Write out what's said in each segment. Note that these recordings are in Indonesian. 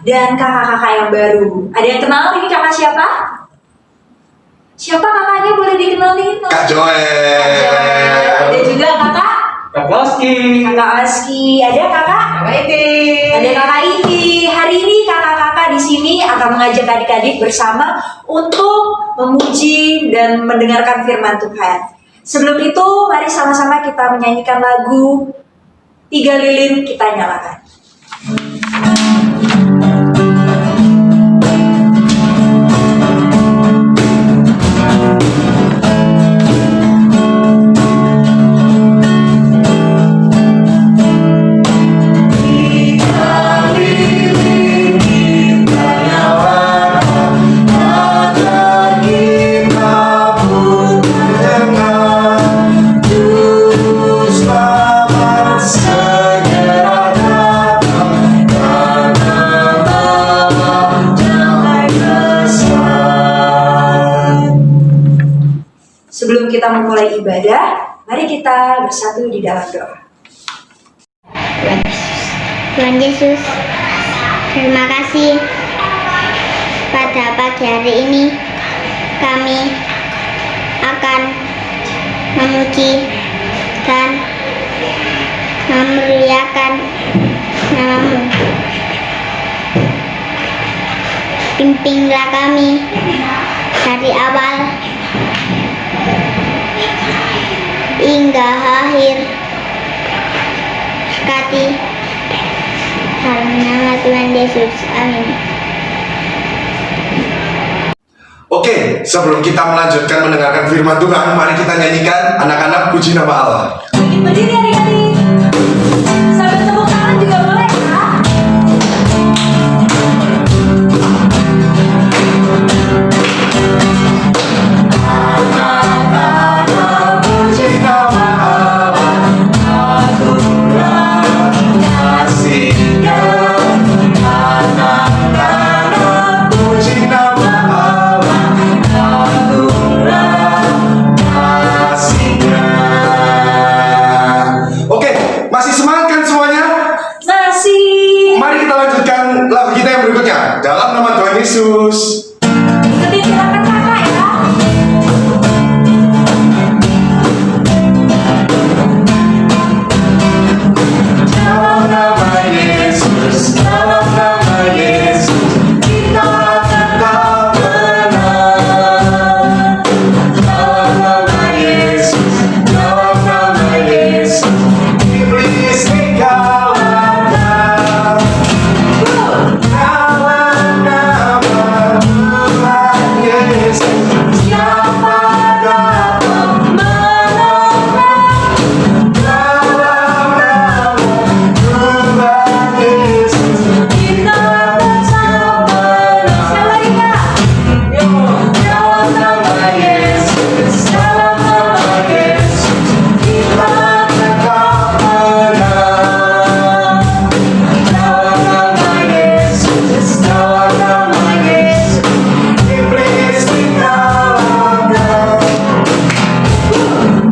dan kakak-kakak yang baru. Ada yang kenal ini kakak siapa? Siapa kakaknya, boleh dikenalin? Kak Joel. Ada juga kakak? Kak Oski. Kakak Oski. Ada kakak? Kakak Iti. Ada kakak Iti. Hari ini kakak-kakak di sini akan mengajak adik-adik bersama untuk memuji dan mendengarkan firman Tuhan. Sebelum itu, mari sama-sama kita menyanyikan lagu 3 lilin kita nyalakan. Sebelum kita memulai ibadah, mari kita bersatu di dalam doa. Tuhan Yesus, terima kasih pada pagi hari ini kami akan memuji dan memuliakan nama-Mu. Pimpinlah kami dari awal hingga akhir. Berkati dalam nama Tuhan Yesus. Amin. Oke, sebelum kita melanjutkan mendengarkan firman Tuhan, mari kita nyanyikan anak-anak puji nama Allah. Bangkit berdiri adik-adik. Sambil tepuk tangan juga boleh ya. Masih semangat kan semuanya? Masih. Mari kita lanjutkan lagu kita yang berikutnya. Dalam nama Tuhan Yesus. Ikutin gerakan kakak ya. Dalam nama Yesus, dalam nama Yesus, kita tetap menang. Dalam nama Yesus, dalam nama Yesus, iblis dikalahkan. Dalam nama Tuhan Yesus, siapa dapat menolak? Dalam nama Tuhan Yesus, kita tetap menang. Sekali lagi kak. Dalam nama Yesus, dalam nama Yesus, kita tetap menang. Dalam nama Yesus, dalam nama Yesus, iblis dikalahkan.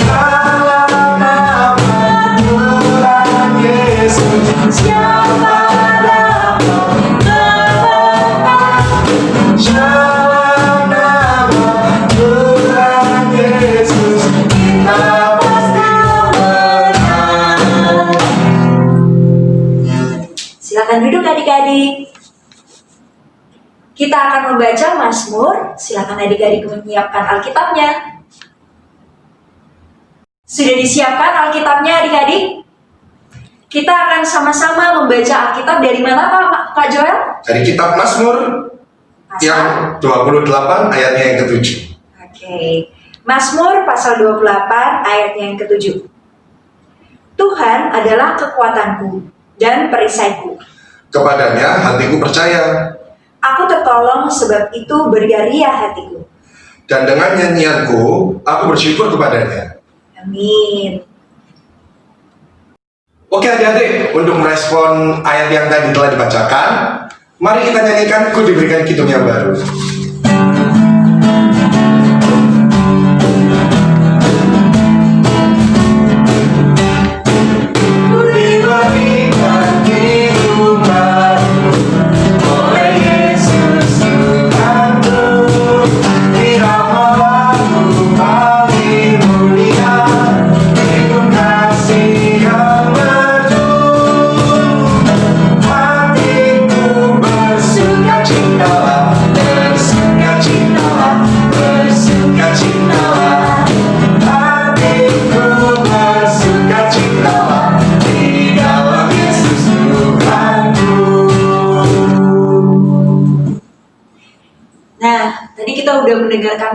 Dalam nama Tuhan Yesus, siapa dapat menolak? Dalam nama Tuhan Yesus, kita pasti menang. Silakan duduk adik-adik. Kita akan membaca Mazmur. Silakan adik-adik menyiapkan Alkitabnya. Sudah disiapkan Alkitabnya adik-adik? Kita akan sama-sama membaca Alkitab dari mana Kak Joel? Dari kitab Mazmur yang 28 ayatnya yang ke-7. Oke. Mazmur pasal 28 ayatnya yang ke-7. Tuhan adalah kekuatanku dan perisaiku. Kepadanya hatiku percaya, Aku tertolong sebab itu bergeria hatiku. dan dengan nyanyianku aku bersyukur kepadanya. Amin. Oke adik-adik, untuk merespon ayat yang tadi telah dibacakan, mari kita nyanyikan Ku Diberikan Kidung yang Baru. Ku diberikan kidung baru,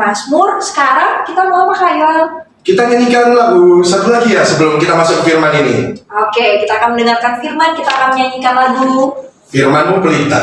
Mazmur. Sekarang kita mau apa, Khayal? Kita nyanyikan lagu satu lagi ya sebelum kita masuk ke firman ini. Oke, kita akan mendengarkan firman, kita akan menyanyikan lagu Firman-Mu pelita.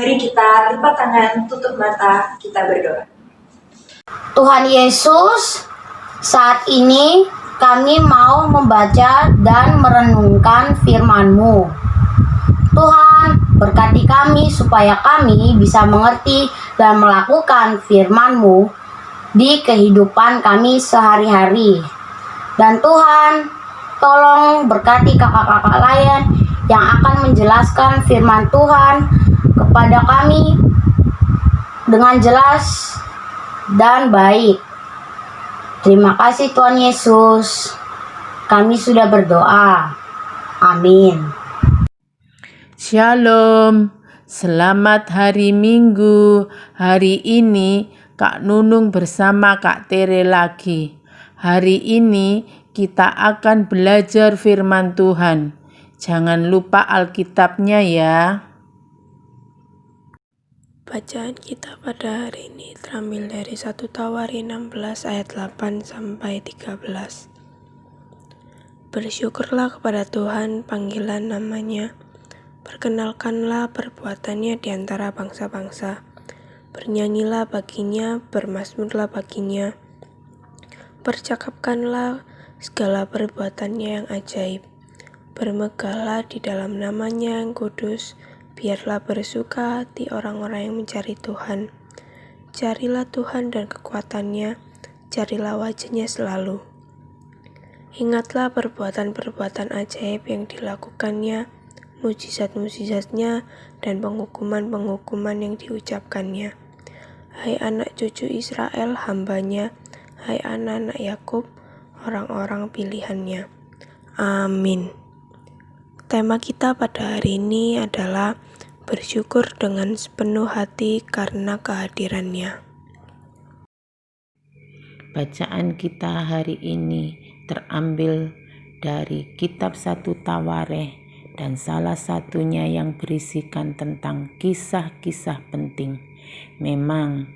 Mari kita lipat tangan, tutup mata, kita berdoa. Tuhan Yesus, saat ini kami mau membaca dan merenungkan firman-Mu. Tuhan, berkati kami supaya kami bisa mengerti dan melakukan firman-Mu di kehidupan kami sehari-hari. Dan Tuhan, tolong berkati kakak-kakak lain yang akan menjelaskan firman Tuhan kepada kami dengan jelas dan baik. Terima kasih Tuhan Yesus. Kami sudah berdoa. Amin. Shalom, selamat hari Minggu. Hari ini Kak Nunung bersama Kak Tere lagi. Hari ini kita akan belajar firman Tuhan. Jangan lupa Alkitabnya ya. Bacaan kita pada hari ini terambil dari 1 Tawari 16 ayat 8 sampai 13. Bersyukurlah kepada Tuhan panggilan namanya. Perkenalkanlah perbuatannya di antara bangsa-bangsa. Bernyanyilah baginya, bermazmurlah baginya. Percakapkanlah segala perbuatannya yang ajaib. Bermegahlah di dalam namanya yang kudus. Biarlah bersuka hati orang-orang yang mencari Tuhan. Carilah Tuhan dan kekuatannya, carilah wajahnya selalu. Ingatlah perbuatan-perbuatan ajaib yang dilakukannya, mujizat-mujizatnya, dan penghukuman-penghukuman yang diucapkannya. Hai anak cucu Israel, hambanya, hai anak-anak Yakub, orang-orang pilihannya. Amin. Tema kita pada hari ini adalah bersyukur dengan sepenuh hati karena kehadirannya. Bacaan kita hari ini terambil dari kitab 1 Tawareh dan salah satunya yang berisikan tentang kisah-kisah penting. Memang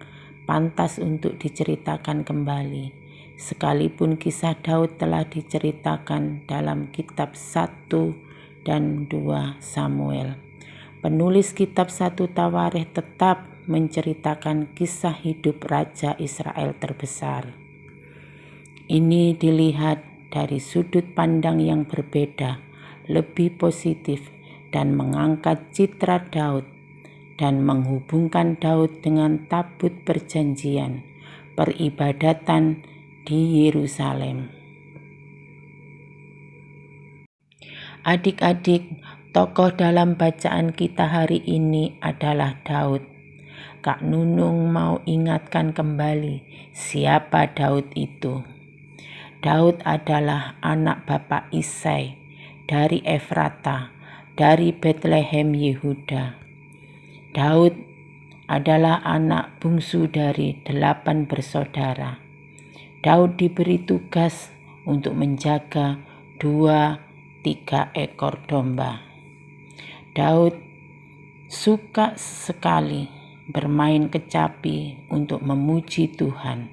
pantas untuk diceritakan kembali, sekalipun kisah Daud telah diceritakan dalam kitab 1 dan 2 Samuel. Penulis kitab 1 Tawareh tetap menceritakan kisah hidup Raja Israel terbesar. Ini dilihat dari sudut pandang yang berbeda, lebih positif, dan mengangkat citra Daud dan menghubungkan Daud dengan tabut perjanjian, peribadatan di Yerusalem. Adik-adik, tokoh dalam bacaan kita hari ini adalah Daud. Kak Nunung mau ingatkan kembali siapa Daud itu. Daud adalah anak bapak Isai dari Efrata, dari Betlehem Yehuda. Daud adalah anak bungsu dari 8 bersaudara. Daud diberi tugas untuk menjaga 2-3 ekor domba. Daud suka sekali bermain kecapi untuk memuji Tuhan.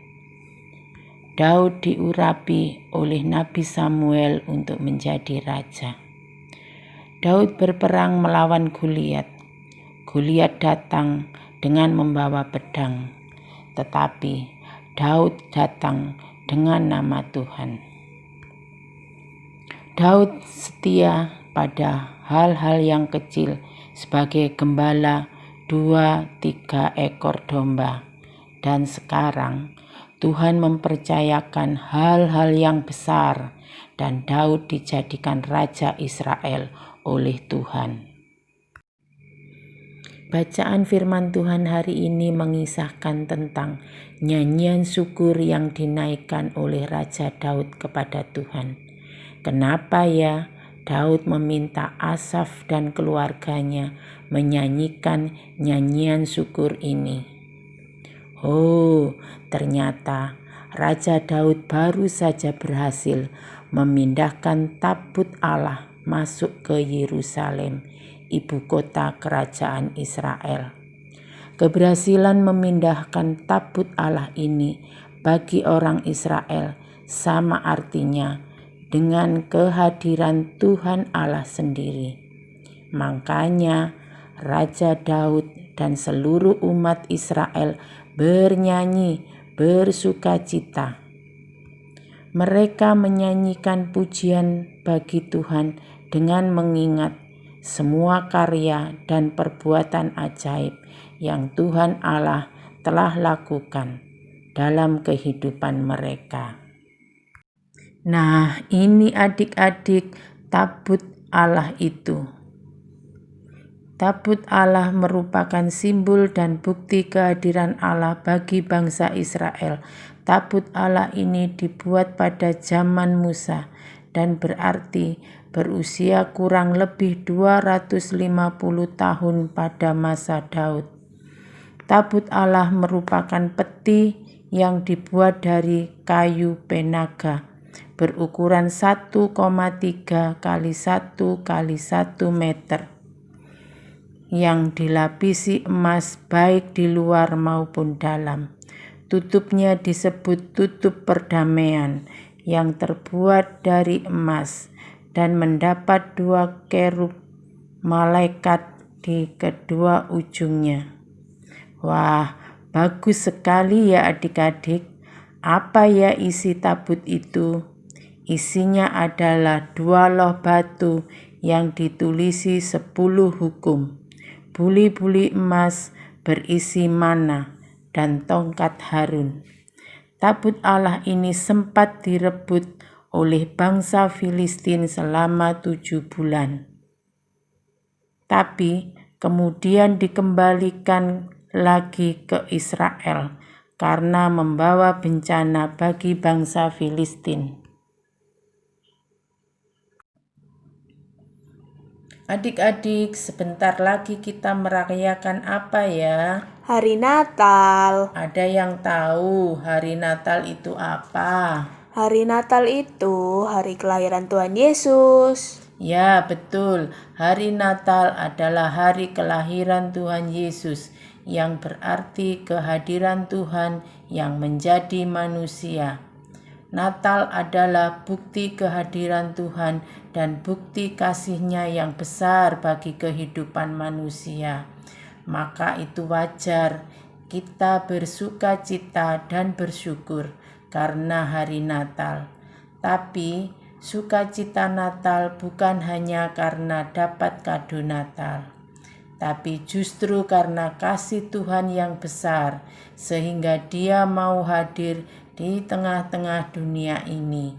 Daud diurapi oleh Nabi Samuel untuk menjadi raja. Daud berperang melawan Goliat. Goliat datang dengan membawa pedang, tetapi Daud datang dengan nama Tuhan. Daud setia pada hal-hal yang kecil sebagai gembala 2-3 ekor domba. Dan sekarang Tuhan mempercayakan hal-hal yang besar dan Daud dijadikan Raja Israel oleh Tuhan. Bacaan firman Tuhan hari ini mengisahkan tentang nyanyian syukur yang dinaikkan oleh Raja Daud kepada Tuhan. Kenapa ya Daud meminta Asaf dan keluarganya menyanyikan nyanyian syukur ini? Oh, ternyata Raja Daud baru saja berhasil memindahkan tabut Allah masuk ke Yerusalem, ibu kota kerajaan Israel. Keberhasilan memindahkan tabut Allah ini bagi orang Israel sama artinya dengan kehadiran Tuhan Allah sendiri. Makanya Raja Daud dan seluruh umat Israel bernyanyi bersukacita. Mereka menyanyikan pujian bagi Tuhan dengan mengingat semua karya dan perbuatan ajaib yang Tuhan Allah telah lakukan dalam kehidupan mereka. Nah, ini adik-adik tabut Allah itu. Tabut Allah merupakan simbol dan bukti kehadiran Allah bagi bangsa Israel. Tabut Allah ini dibuat pada zaman Musa dan berarti berusia kurang lebih 250 tahun pada masa Daud. Tabut Allah merupakan peti yang dibuat dari kayu penaga berukuran 1,3 x 1 x 1 meter yang dilapisi emas baik di luar maupun dalam. Tutupnya disebut tutup perdamaian yang terbuat dari emas dan mendapat 2 kerub malaikat di kedua ujungnya. Wah, bagus sekali ya adik-adik. Apa ya isi tabut itu? Isinya adalah 2 loh batu yang ditulisi 10 hukum, buli-buli emas berisi mana, dan tongkat Harun. Tabut Allah ini sempat direbut oleh bangsa Filistin selama 7 bulan. Tapi kemudian dikembalikan lagi ke Israel karena membawa bencana bagi bangsa Filistin. Adik-adik, sebentar lagi kita merayakan apa ya? Hari Natal. Ada yang tahu hari Natal itu apa? Hari Natal itu hari kelahiran Tuhan Yesus. Ya, betul. Hari Natal adalah hari kelahiran Tuhan Yesus, yang berarti kehadiran Tuhan yang menjadi manusia. Natal adalah bukti kehadiran Tuhan dan bukti kasih-Nya yang besar bagi kehidupan manusia. Maka itu wajar kita bersukacita dan bersyukur karena hari Natal. Tapi sukacita Natal bukan hanya karena dapat kado Natal, tapi justru karena kasih Tuhan yang besar, sehingga Dia mau hadir di tengah-tengah dunia ini.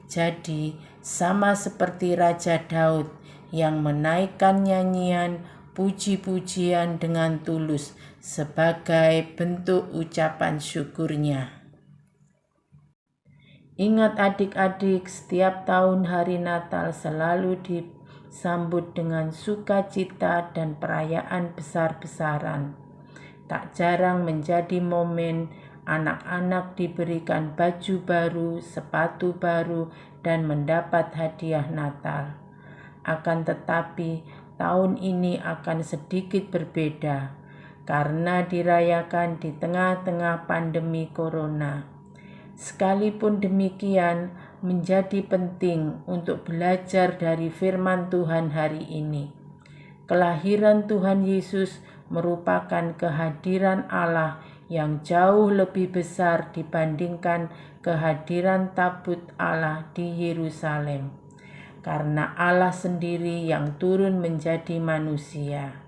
Jadi, sama seperti Raja Daud yang menaikkan nyanyian puji-pujian dengan tulus sebagai bentuk ucapan syukurnya. Ingat adik-adik, setiap tahun hari Natal selalu disambut dengan sukacita dan perayaan besar-besaran. Tak jarang menjadi momen anak-anak diberikan baju baru, sepatu baru, dan mendapat hadiah Natal. Akan tetapi, tahun ini akan sedikit berbeda karena dirayakan di tengah-tengah pandemi corona. Sekalipun demikian, menjadi penting untuk belajar dari firman Tuhan hari ini. Kelahiran Tuhan Yesus merupakan kehadiran Allah yang jauh lebih besar dibandingkan kehadiran tabut Allah di Yerusalem, karena Allah sendiri yang turun menjadi manusia.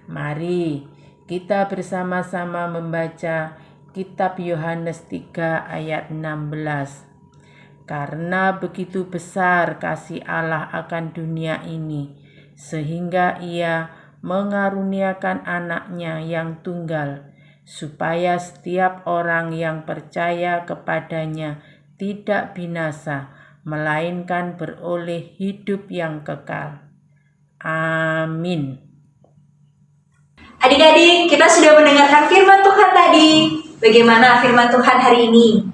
Mari kita bersama-sama membaca kitab Yohanes 3 ayat 16. Karena begitu besar kasih Allah akan dunia ini, sehingga Ia mengaruniakan anaknya yang tunggal, supaya setiap orang yang percaya kepadanya tidak binasa, melainkan beroleh hidup yang kekal. Amin. Adik-adik, kita sudah mendengarkan firman Tuhan tadi. Bagaimana firman Tuhan hari ini?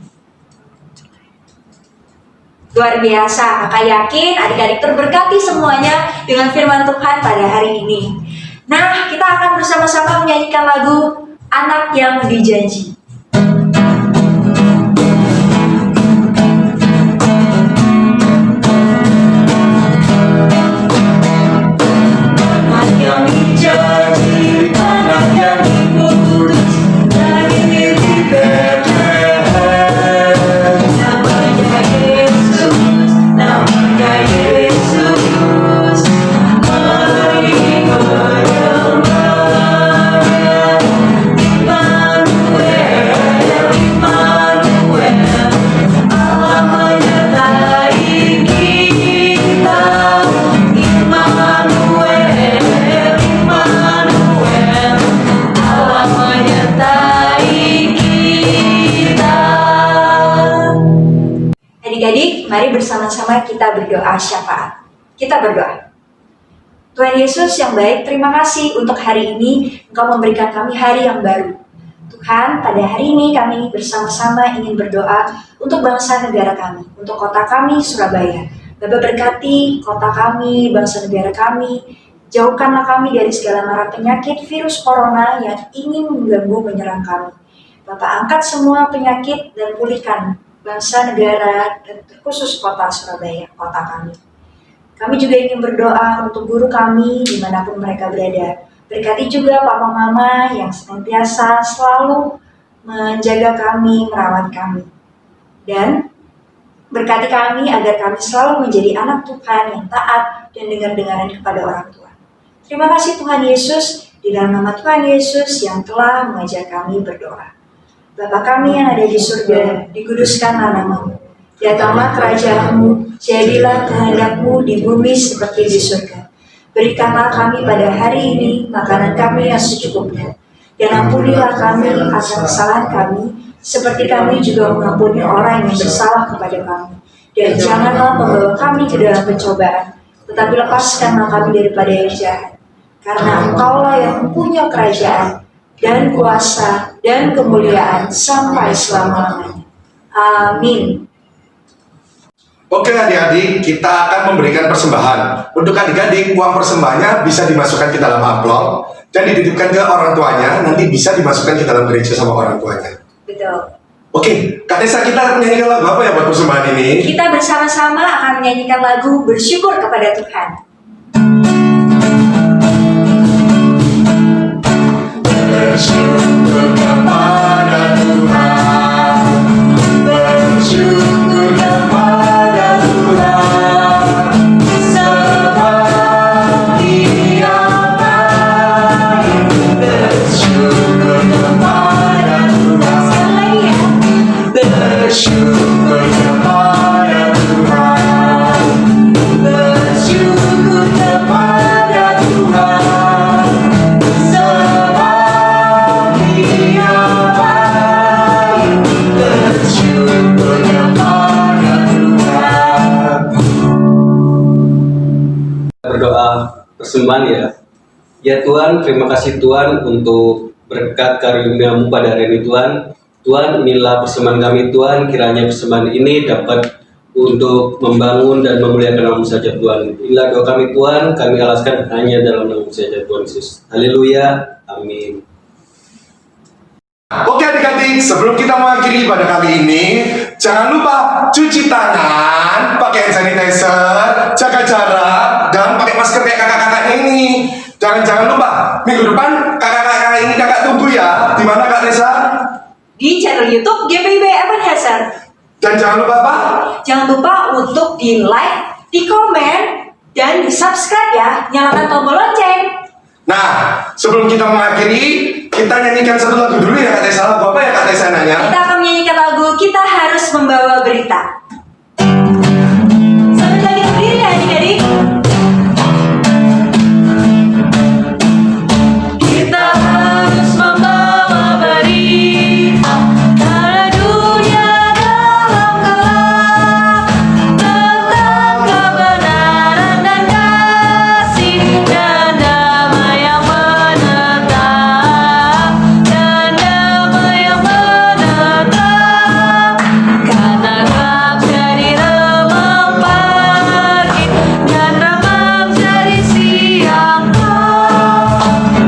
Luar biasa, kakak yakin adik-adik terberkati semuanya dengan firman Tuhan pada hari ini. Nah, kita akan bersama-sama menyanyikan lagu Anak yang Dijanji. Adik-adik, mari bersama-sama kita berdoa syafaat. Kita berdoa. Tuhan Yesus yang baik, terima kasih untuk hari ini Engkau memberikan kami hari yang baru. Tuhan, pada hari ini kami bersama-sama ingin berdoa untuk bangsa negara kami, untuk kota kami, Surabaya. Bapa berkati kota kami, bangsa negara kami, jauhkanlah kami dari segala mara penyakit virus corona yang ingin mengganggu menyerang kami. Bapa angkat semua penyakit dan pulihkan bangsa, negara, dan terkhusus kota Surabaya, kota kami. Kami juga ingin berdoa untuk guru kami dimanapun mereka berada. Berkati juga papa mama yang senantiasa selalu menjaga kami, merawat kami. Dan berkati kami agar kami selalu menjadi anak Tuhan yang taat dan dengar-dengaran kepada orang tua. Terima kasih Tuhan Yesus, di dalam nama Tuhan Yesus yang telah mengajar kami berdoa. Bapa kami yang ada di surga, dikuduskanlah nama-Mu. Datanglah kerajaan-Mu, jadilah kehendak-Mu di bumi seperti di surga. Berikanlah kami pada hari ini makanan kami yang secukupnya. Dan ampunilah kami akan kesalahan kami, seperti kami juga mengampuni orang yang bersalah kepada kami. Dan janganlah membawa kami ke dalam pencobaan, tetapi lepaskanlah kami daripada yang jahat. Karena Engkaulah yang mempunyai kerajaan, dan kuasa, dan kemuliaan sampai selama-lamanya. Amin. Oke adik-adik, kita akan memberikan persembahan. Untuk adik-adik, uang persembahannya bisa dimasukkan ke dalam amplop dan dititipkan ke orang tuanya, nanti bisa dimasukkan ke dalam gereja sama orang tuanya. Betul. Oke, Kak Tessa, kita menyanyikan lagu apa ya buat persembahan ini? Kita bersama-sama akan menyanyikan lagu Bersyukur kepada Tuhan. Bersyukur kepada Tuhan, bersyukur kepada Tuhan, sebab Dia baik. Bersyukur kepada Tuhan, sekali lagi ya. Bersyukur kepada Tuhan, bersyukur kepada Tuhan. Berdoa persembahan ya. Ya Tuhan, terima kasih Tuhan untuk berkat karunia-Mu pada hari ini Tuhan. Tuhan, inilah persembahan kami Tuhan, kiranya persembahan ini dapat untuk membangun dan memuliakan nama-Mu saja Tuhan. Inilah doa kami Tuhan, kami alaskan hanya dalam nama-Mu saja Tuhan Yesus. Haleluya, amin. Oke adik-adik, sebelum kita mengakhiri pada kali ini, jangan lupa cuci tangan, pakai hand sanitizer, jaga jarak, dan pakai masker kayak kakak-kakaknya ini. Jangan lupa, minggu depan kakak-kakak ini kakak tunggu ya. Di mana Kak Tessa? Di channel YouTube GPIB Ebenezer. Dan jangan lupa apa? Jangan lupa untuk di like, di komen, dan di subscribe ya. Nyalakan tombol lonceng. Nah, sebelum kita mengakhiri, kita nyanyikan satu lagu dulu ya Kak Tessa. Lagu apa ya Kak Tessa nanya? Kita akan menyanyikan lagu Kita Harus Membawa Berita. Sambil lagi berdiri ya adik-adik. Kita harus membawa berita karena dunia dalam gelap, tentang kebenaran dan kasih dan damai yang menetap, dan damai yang menetap. Karena gelap jadi remang pagi dan remang jadi siang.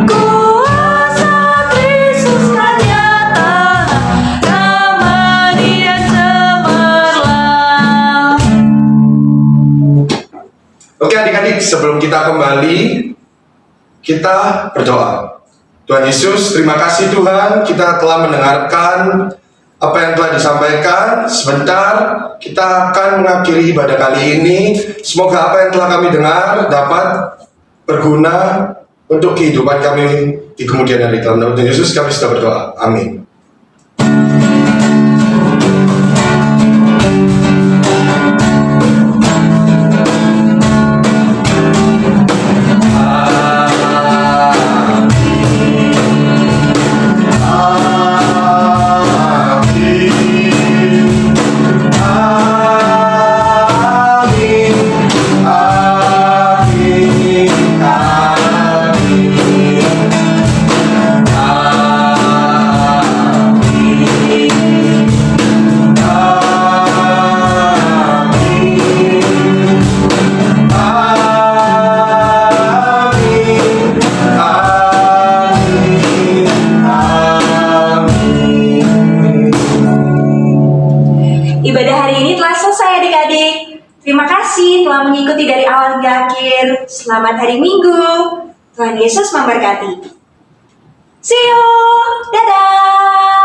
Kuasa Kristus kan nyata, ramai dan cemerlang. Oke adik-adik, sebelum kita kembali, kita berdoa. Tuhan Yesus, terima kasih Tuhan, kita telah mendengarkan apa yang telah disampaikan. Sebentar, kita akan mengakhiri ibadah kali ini. Semoga apa yang telah kami dengar dapat berguna untuk kehidupan kami di kemudian hari. Dalam nama Tuhan Yesus kami sudah berdoa. Amin. Ibadah hari ini telah selesai adik-adik. Terima kasih telah mengikuti dari awal hingga akhir. Selamat hari Minggu. Tuhan Yesus memberkati. See you. Dadah.